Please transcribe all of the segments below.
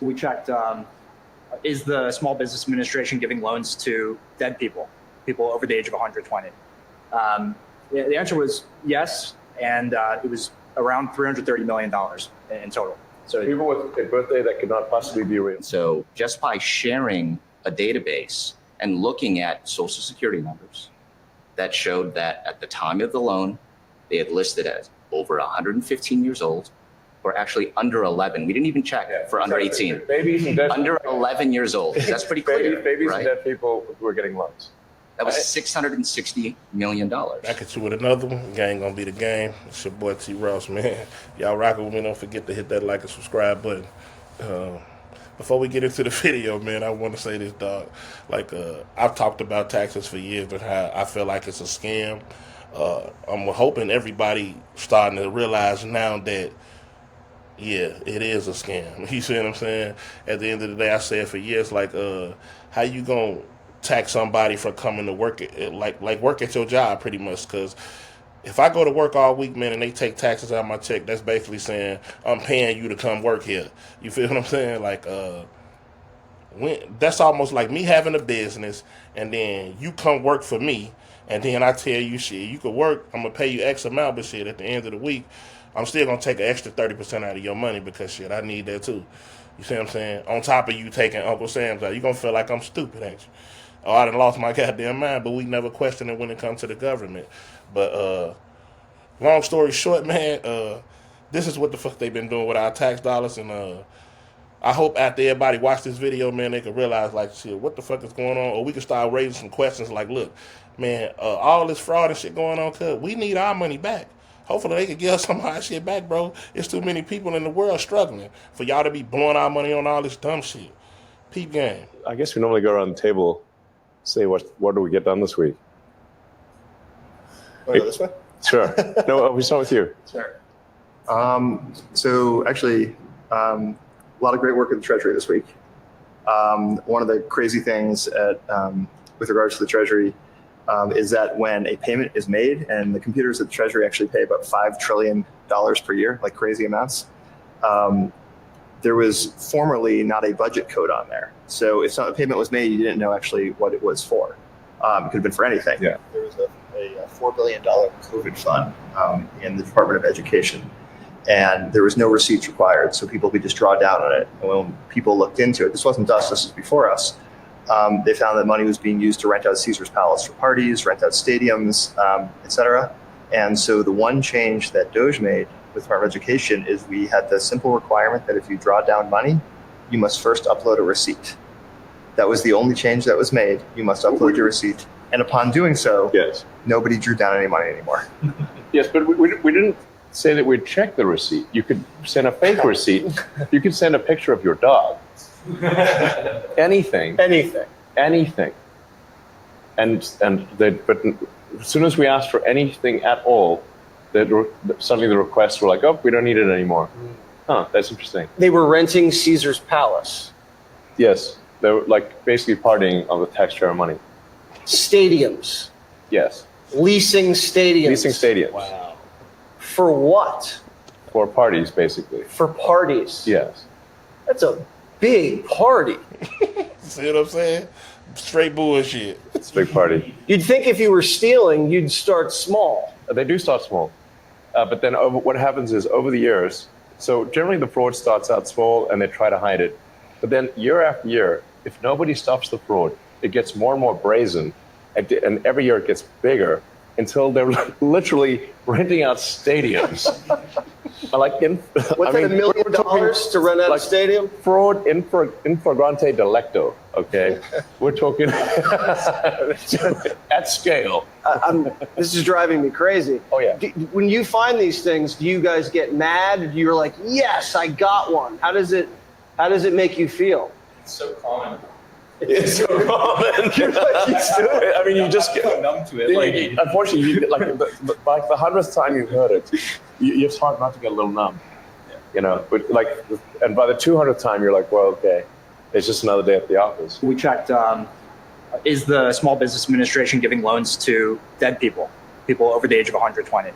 We checked, is the Small Business Administration giving loans to dead people over the age of 120? The answer was yes, and it was around $330 million in total. So people with a birthday that could not possibly be real. So just by sharing a database and looking at Social Security numbers that showed that at the time of the loan, they had listed as over 115 years old, or actually under 11. We didn't even check for under 18. Babies and dead under 11 years old. That's pretty clear. Babies right? and dead people who are getting loans. That was $660 million. Back at you with another one. Gang gonna be the game. It's your boy T. Ross, man. Y'all rocking with me. Don't forget to hit that like and subscribe button. Before we get into the video, man, I want to say this, dog. Like, I've talked about taxes for years, but how I feel like it's a scam. I'm hoping everybody starting to realize now that, yeah, it is a scam. You see what I'm saying? At the end of the day, I said for years, like, how you gonna tax somebody for coming to work like work at your job, pretty much? Because if I go to work all week, man, and they take taxes out of my check, that's basically saying I'm paying you to come work here. You feel what I'm saying? Like, that's almost like me having a business, and then you come work for me, and then I tell you, shit, you could work, I'm gonna pay you X amount, but shit, at the end of the week, I'm still gonna take an extra 30% out of your money because shit, I need that too. You see what I'm saying? On top of you taking Uncle Sam's out, you gonna feel like I'm stupid, ain't you? Oh, I done lost my goddamn mind, but we never question it when it comes to the government. But long story short, man, this is what the fuck they've been doing with our tax dollars, and I hope after everybody watch this video, man, they can realize, like, shit, what the fuck is going on? Or we can start raising some questions like, look, man, all this fraud and shit going on, cuz we need our money back. Hopefully they can give us some of our shit back, bro. It's too many people in the world struggling for y'all to be blowing our money on all this dumb shit. Peep game. I guess we normally go around the table, say what do we get done this week? Want to go this way? Sure. No, we start with you. Sure. So actually, a lot of great work at the Treasury this week. One of the crazy things with regards to the Treasury is that when a payment is made, and the computers at the Treasury actually pay about $5 trillion per year, like crazy amounts, there was formerly not a budget code on there. So if a payment was made, you didn't know actually what it was for. It could have been for anything. Yeah. There was a $4 billion COVID fund in the Department of Education, and there was no receipts required, so people could just draw down on it. And when people looked into it, this wasn't us, this was before us, they found that money was being used to rent out Caesar's Palace for parties, rent out stadiums, etc. And so the one change that DOJ made with the Department of Education is we had the simple requirement that if you draw down money, you must first upload a receipt. That was the only change that was made. You must upload your receipt. And upon doing so, Yes. nobody drew down any money anymore. Yes, but we didn't say that we'd check the receipt. You could send a fake receipt. You could send a picture of your dog. Anything. Anything. But as soon as we asked for anything at all, suddenly the requests were like, oh, we don't need it anymore. Huh, that's interesting. They were renting Caesar's Palace. Yes, they were like basically partying on the taxpayer money. Stadiums. Yes. Leasing stadiums. Leasing stadiums. Wow. For what? For parties, basically. For parties. Yes. That's a big party. See what I'm saying? Straight bullshit. It's a big party. You'd think if you were stealing, you'd start small. They do start small. But then what happens is over the years, so generally the fraud starts out small and they try to hide it. But then year after year, if nobody stops the fraud, it gets more and more brazen. And every year it gets bigger until they're literally renting out stadiums. Like $1 million to rent out a stadium? Fraud in flagrante delicto, okay? We're talking at scale. This is driving me crazy. Oh, yeah. When you find these things, do you guys get mad? You're like, yes, I got one. How does it make you feel? It's so common. It's so common. You're like, I mean, you just get so numb to it. Like, unfortunately, like the 100th time you heard it, it's hard not to get a little numb. Yeah. You know, but like, and by the 200th time, you're like, well, okay, it's just another day at the office. We checked, is the Small Business Administration giving loans to dead people over the age of 120?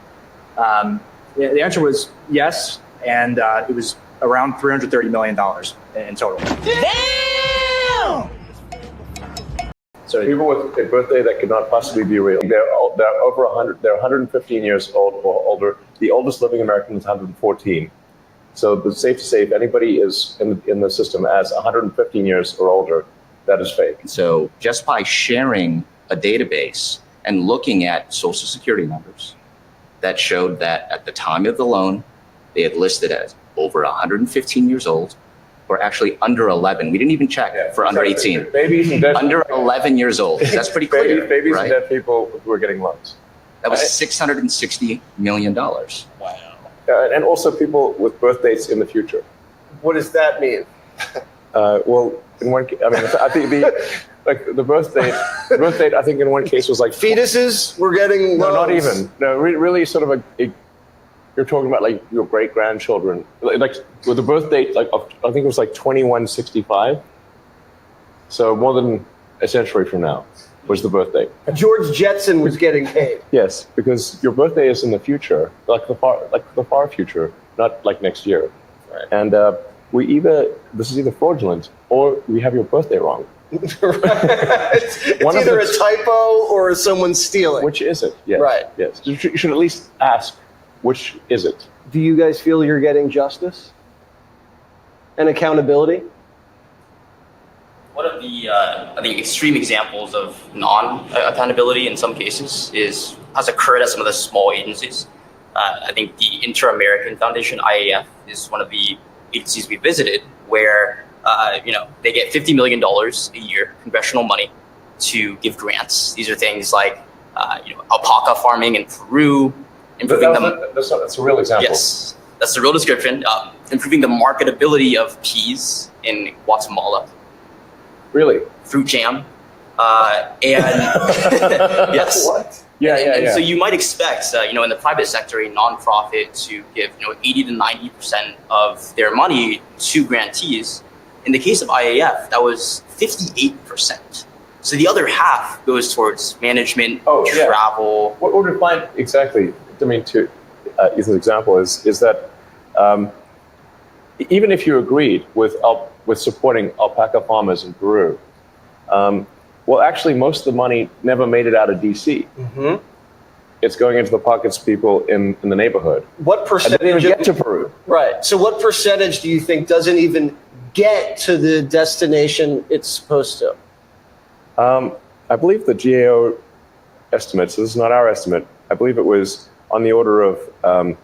The answer was yes, and it was around $330 million in total. So People with a birthday that could not possibly be real. They're over 100. They're 115 years old or older. The oldest living American is 114. So it's safe to say if anybody is in the system as 115 years or older, that is fake. So just by sharing a database and looking at social security numbers that showed that at the time of the loan, they had listed as over 115 years old, or actually under 11. We didn't even check for under 18. Babies and dead Under 11 years old. That's pretty clear. Babies right? and dead people who are getting loans. That was $660 million. Wow. And also people with birth dates in the future. What does that mean? Well, in one, I mean, I think the birth date, I think in one case was like Fetuses were getting no, not loans. even. No, really, sort of you're talking about like your great grandchildren, like with the birth date, like I think it was like 2165. So more than a century from now was the birth date. George Jetson was getting paid. Yes, because your birthday is in the future, like the far future, not like next year. Right. And this is either fraudulent or we have your birthday wrong. It's either a typo or someone stealing. Which is it? Yes. Right. Yes. You should at least ask, which is it? Do you guys feel you're getting justice and accountability? One of the, I think, extreme examples of non-accountability in some cases has occurred at some of the small agencies. I think the Inter-American Foundation, IAF, is one of the agencies we visited where, they get $50 million a year, congressional money, to give grants. These are things like, alpaca farming in Peru, improving That's a real example. Yes, that's the real description. Improving the marketability of peas in Guatemala. Really? Fruit jam, and yes. What? Yeah, and so you might expect, in the private sector, a nonprofit to give 80 to 90% of their money to grantees. In the case of IAF, that was 58%. So the other half goes towards management, travel. What we're defined exactly? I mean, to use an example is that even if you agreed with supporting alpaca farmers in Peru, well, actually, most of the money never made it out of DC. Mm-hmm. It's going into the pockets of people in the neighborhood. What percentage? And they didn't even get to Peru. Right. So what percentage do you think doesn't even get to the destination it's supposed to? I believe the GAO estimates, this is not our estimate, I believe it was on the order of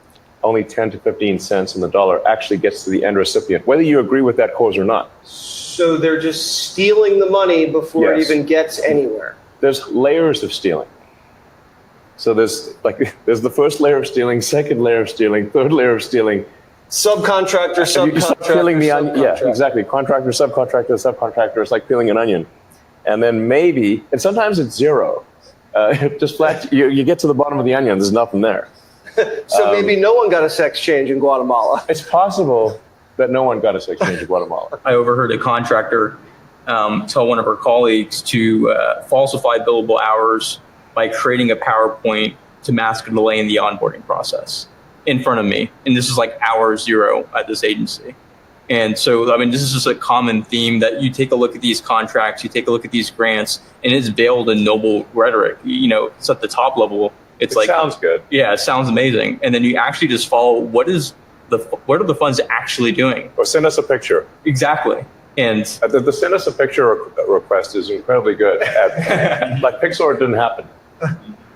only 10 to 15 cents on the dollar actually gets to the end recipient, whether you agree with that cause or not. So they're just stealing the money before it even gets anywhere. There's layers of stealing. So there's the first layer of stealing, second layer of stealing, third layer of stealing. Subcontractor, You start peeling the onion. Yeah, exactly. Contractor, subcontractor. It's like peeling an onion. And then maybe, and sometimes it's zero. Just flat, you get to the bottom of the onion, there's nothing there. So maybe no one got a sex change in Guatemala. It's possible that no one got a sex change in Guatemala. I overheard a contractor tell one of her colleagues to falsify billable hours by creating a PowerPoint to mask a delay in the onboarding process in front of me. And this is like hour zero at this agency. And so, I mean, this is just a common theme that you take a look at these contracts, you take a look at these grants, and it's veiled in noble rhetoric. It's at the top level. It sounds good. Yeah, it sounds amazing. And then you actually just follow what are the funds actually doing? Or send us a picture. Exactly. And the send us a picture request is incredibly good. Like Pixar, it didn't happen.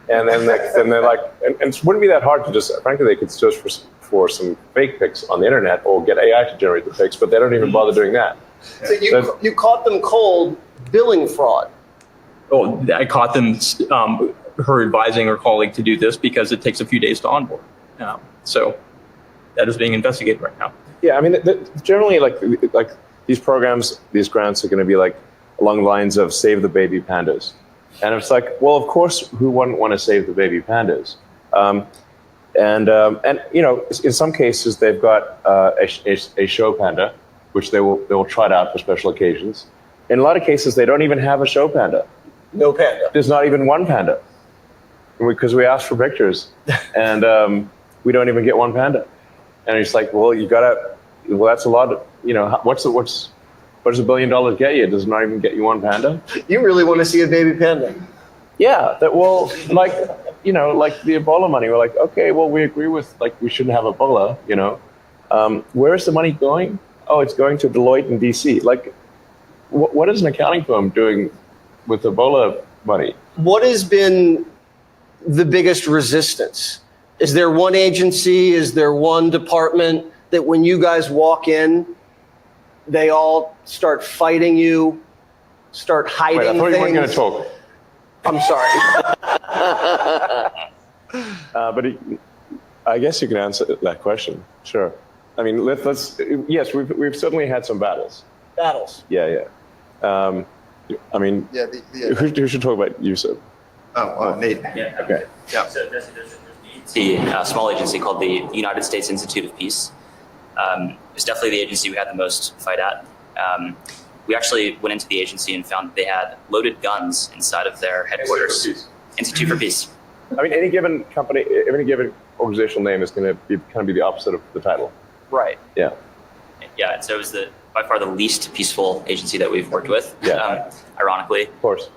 And then they're like, and it wouldn't be that hard to just, frankly, they could search for some fake pics on the internet or get AI to generate the pics, but they don't even bother doing that. So you caught them cold billing fraud. Oh, I caught them, her advising her colleague to do this because it takes a few days to onboard. So that is being investigated right now. Yeah, I mean, generally, like these programs, these grants are going to be like along the lines of save the baby pandas. And it's like, well, of course, who wouldn't want to save the baby pandas? And in some cases, they've got a show panda, which they will trot out for special occasions. In a lot of cases, they don't even have a show panda. No panda. There's not even one panda. Because we asked for pictures, and we don't even get one panda. And it's like, well, you gotta well, that's a lot. What does $1 billion get you? It does not even get you one panda. You really want to see a baby panda? Yeah, like the Ebola money. We're like, okay, well, we agree with we shouldn't have Ebola. Where's the money going? Oh, it's going to Deloitte in DC. Like, what is an accounting firm doing with Ebola money? What has been the biggest resistance? Is there one agency? Is there one department that when you guys walk in, they all start fighting you, start hiding Wait, I thought things? you weren't going to talk. I'm sorry. I guess you can answer that question. Sure. I mean, let's. Yes, we've certainly had some battles. Battles. Yeah. I mean, who should talk about USIP? Nate. Yeah. Okay. Yeah. So there's a small agency called the United States Institute of Peace. It's definitely the agency we had the most fight at. We actually went into the agency and found that they had loaded guns inside of their headquarters. Institute for Peace. I mean, any given company, any given organizational name is going to kind of be the opposite of the title. Right. Yeah. Yeah, and so it was by far the least peaceful agency that we've worked with, Yeah. ironically. Of course.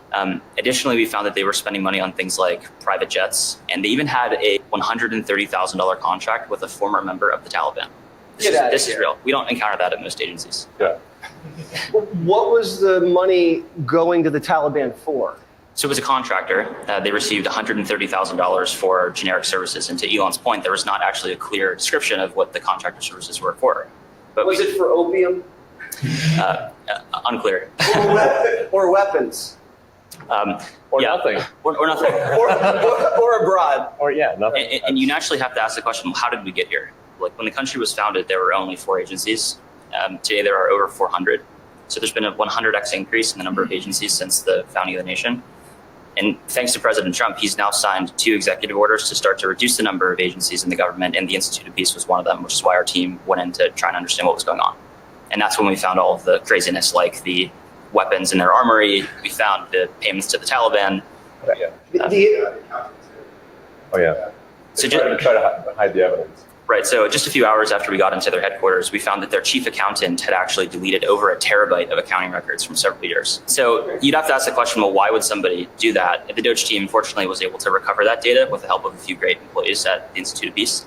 Additionally, we found that they were spending money on things like private jets, and they even had a $130,000 contract with a former member of the Taliban. This is real. We don't encounter that at most agencies. Yeah. What was the money going to the Taliban for? So it was a contractor. They received $130,000 for generic services. And to Elon's point, there was not actually a clear description of what the contractor services were for. But Was it for opium? Unclear. Or weapons? Or Yeah. nothing. Or nothing. or a bribe? Or nothing. And you naturally have to ask the question, how did we get here? Like when the country was founded, there were only 4 agencies. Today there are over 400. So there's been a 100x increase in the number of agencies since the founding of the nation. And thanks to President Trump, he's now signed 2 executive orders to start to reduce the number of agencies in the government, and the Institute of Peace was one of them, which is why our team went in to try and understand what was going on. And that's when we found all of the craziness, like the weapons in their armory. We found the payments to the Taliban. Oh yeah. So try to hide the evidence. Right. So just a few hours after we got into their headquarters, we found that their chief accountant had actually deleted over 1 terabyte of accounting records from several years. So you'd have to ask the question, well, why would somebody do that? The Doge team, fortunately, was able to recover that data with the help of a few great employees at the Institute of Peace.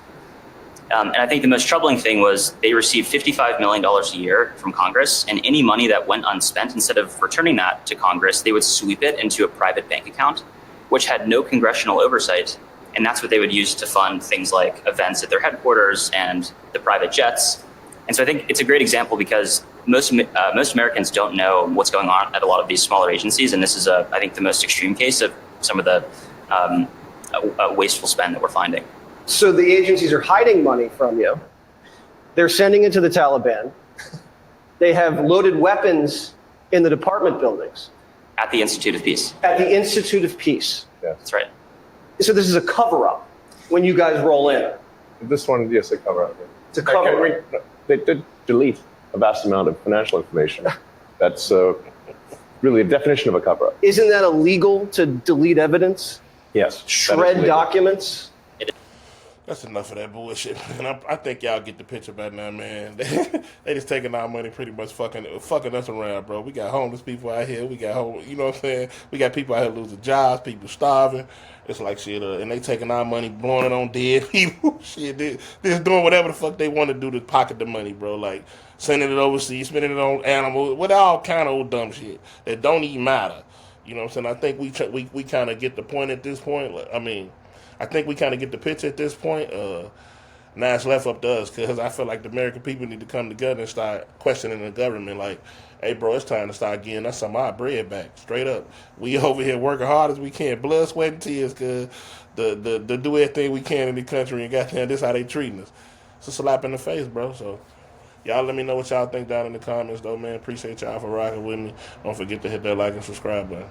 And I think the most troubling thing was they received $55 million a year from Congress, and any money that went unspent, instead of returning that to Congress, they would sweep it into a private bank account, which had no congressional oversight. And that's what they would use to fund things like events at their headquarters and the private jets. And so I think it's a great example because most Americans don't know what's going on at a lot of these smaller agencies. And this is, I think, the most extreme case of some of the wasteful spend that we're finding. So the agencies are hiding money from you. They're sending it to the Taliban. They have loaded weapons in the department buildings. At the Institute of Peace. At the Institute of Peace. Yeah. That's right. So this is a cover-up when you guys roll in. This one, yes, they cover up. It's a cover-up. They did delete a vast amount of financial information. That's really a definition of a cover-up. Isn't that illegal to delete evidence? Yes. Shred documents? That's enough of that bullshit, man. I think y'all get the picture by now, man. They just taking our money, pretty much fucking us around, bro. We got homeless people out here. We got you know what I'm saying? We got people out here losing jobs, people starving. It's like shit, and they taking our money, blowing it on dead people. Shit, they just doing whatever the fuck they want to do to pocket the money, bro. Like sending it overseas, spending it on animals, with all kind of old dumb shit that don't even matter. You know what I'm saying? I think we kind of get the point at this point. I think we kind of get the picture at this point. Now it's left up to us because I feel like the American people need to come together and start questioning the government. Like, hey, bro, it's time to start getting us some of our bread back. Straight up. We over here working hard as we can. Blood, sweat, and tears because the do everything we can in the country and goddamn, this how they treating us. It's a slap in the face, bro. So y'all let me know what y'all think down in the comments, though, man. Appreciate y'all for rocking with me. Don't forget to hit that like and subscribe button.